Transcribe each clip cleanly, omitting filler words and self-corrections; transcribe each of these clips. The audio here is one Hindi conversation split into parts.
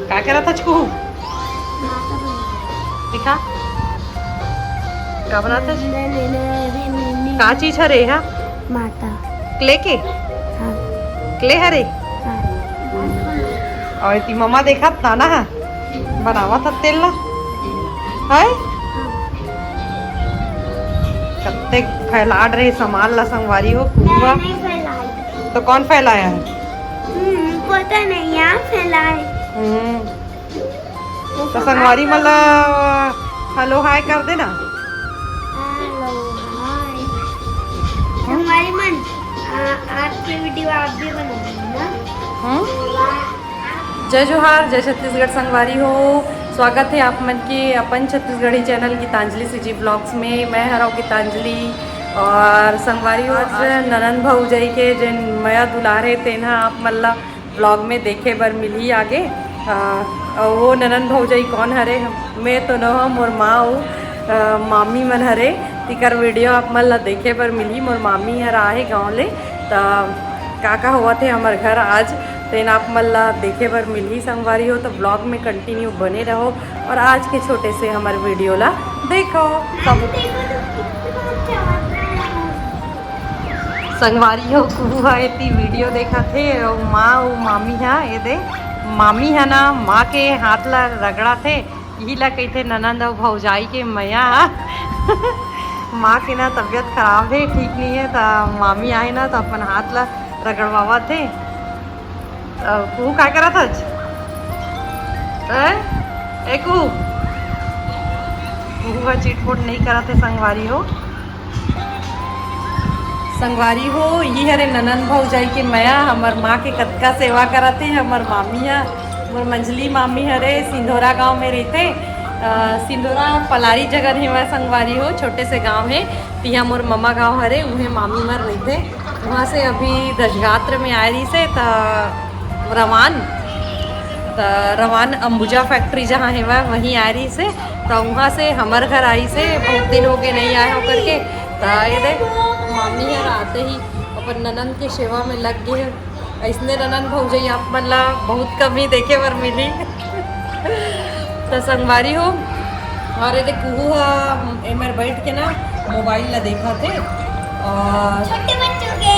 काय करत आज कुहू दिखा का बनात का चीज हरे हा माता क्ले के हाँ क्ले हरे हाँ और ती मम्मा देखत ना ना बनावत तेल ला हाय कत्ते फैलाड रहे सामान ला संगवारी हो कुआ मैंने फैलाई तो कौन फैलाया है पता नहीं यहाँ फैलाए तो संगवारी मतलब हेलो हाय कर देना हेलो हाय हमारी मन आज की वीडियो आप भी बनाएंगे ना जय जोहार जय छत्तीसगढ़ संगवारी हो स्वागत है आप मन के अपन Chhattisgarhi channel Geetanjali CG blogs में मैं हराव गीतांजलि और संगवारी हो आज ननन भौजाई के जिन मया दुलारे तेना आप मल्ला ब्लॉग में देखे बर मिली आगे वो ननन भौजाई कौन हरे मैं तो न हम मोर माँ हूँ मामी मन हरे तिकर वीडियो आप मन ला देखे बर मिली मोर मामी हर आए गाँव ले तो का हुआ थे हमार घर आज तेन आप मन ला देखे बर मिली संगवारी हो तो ब्लॉग में कंटिन्यू बने रहो और आज के छोटे से हमारे वीडियो ला देखो सब संगवारी हो कुहू है ती वीडियो देखा थे और माँ और मामी है ये दे मामी है ना माँ के हाथ ला रगड़ा थे यही ला कहते ननंद और भौजाई के मैया माँ की ना तबीयत खराब है ठीक नहीं है तो मामी आए ना तो अपन हाथ ला रगड़वावा थे कुहू क्या करा था कुहू का चिटफोट नहीं करा थे संगवारी हो ये हरे ननन भौजाई के मैया हमार माँ के कतका सेवा कराते हमार मामी है मोर मंजली मामी हरे सिंधोरा गांव में रहते सिंधोरा पलारी जगह है वह संगवारी हो छोटे से गांव है तिहा मोर ममा गांव हरे उन्हें मामी मर रहते वहाँ से अभी दशगात्र में आए रही से रवान अंबुजा फैक्ट्री जहाँ है वह वहीं आ रही से तो वहाँ से हमारे घर आई से बहुत दिन हो गए नहीं आए हो करके तो ये दे मामी यार आते ही अपन ननन के सेवा में लग गए ऐसने ननन भौजाई आप मन ला बहुत कमी देखे बर मिली तो संगवारी हो और ये कुहू एमर बैठ के ना मोबाइल ला देखा थे और छोटे बच्चों के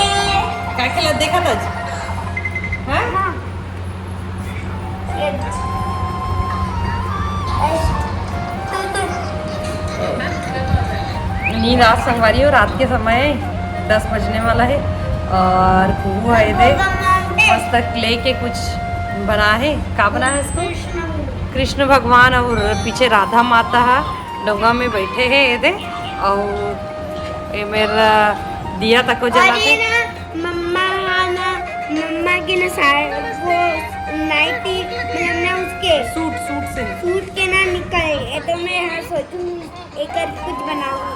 क्या क्या देखा था हाँ नींद आज संगवारी हो रात के समय 10 बजने वाला है और कुहू है दे मस्त क्ले के कुछ बना है क्या बना है इसको कृष्ण भगवान और पीछे राधा माता है डोंगा में बैठे हैं ये दे और ये मेरा दिया तक को जलाते मम्मा के ना वो नाइटी मतलब ना उसके सूट के ना निकले तो मैं हर सोचूं एक कुछ बनाऊं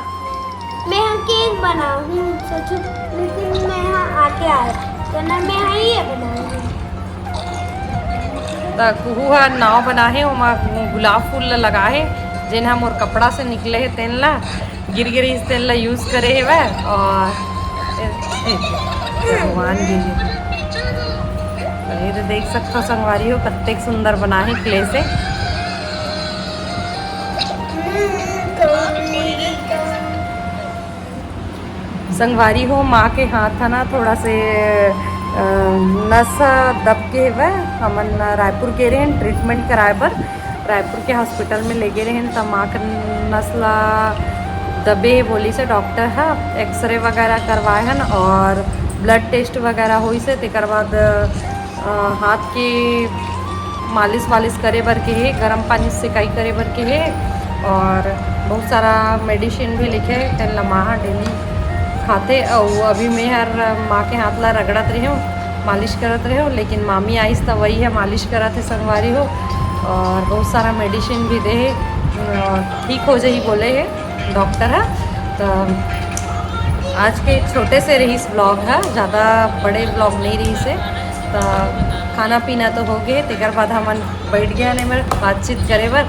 मैं हम केक बनाऊं सोचूं लेकिन मैं यहाँ आके आया तो ना मैं यहाँ ये बनाऊंगी तो कुहू नाव बना है वो गुलाब फूल लगा है जिन हम और कपड़ा से निकले है तेन ला गिर इस तेन ला यूज़ करे है वह और भगवान जी ये देख सकते हो संगवारी हो कत्ते सुंदर बना है क्ले से संगवारी हो माँ के हाथ था ना थोड़ा से नस दब के वह हमन रायपुर के रहे ट्रीटमेंट कराए पर रायपुर के हॉस्पिटल में ले गए रहे तब माँ का नसला दबे बोली से डॉक्टर है एक्सरे वगैरह करवाए हैं और ब्लड टेस्ट वगैरह हुई से तेकर बाद हाथ की मालिश करे बर के है गर्म पानी से सेकाई करे बर के है और बहुत सारा मेडिसिन भी लिखे तेन लमाहा डेली खाते और अभी मैं हर माँ के हाथ ला रगड़त रही हूँ मालिश करत रहे हो लेकिन मामी आइस तो वही है मालिश करत है संगवारी हो और बहुत सारा मेडिसिन भी दे ठीक हो जाही बोले है डॉक्टर है तो आज के छोटे से रही ब्लॉग है ज़्यादा बड़े ब्लॉग नहीं रही से तो खाना पीना तो हो गए तेकर बाद हम बैठ गया नहीं मेरे बातचीत करे बर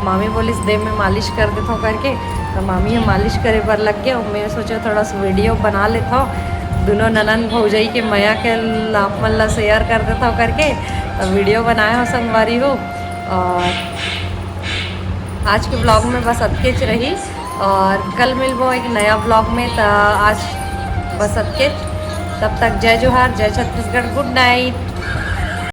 मामी बोली दे में मालिश कर देता हूँ करके तो मामी हम मालिश करे बर लग गया और मैं सोचा थोड़ा सा वीडियो बना लेता हूँ दोनों ननन भौजाई के मया के आप मल्ला शेयर कर देता हो करके वीडियो बनाया हो संगवारी हो। और आज के ब्लॉग में बस अतकेच रही और कल मिलबो एक नया ब्लॉग में। तो आज बस अतकेच, तब तक जय जोहार, जय छत्तीसगढ़, गुड नाइट।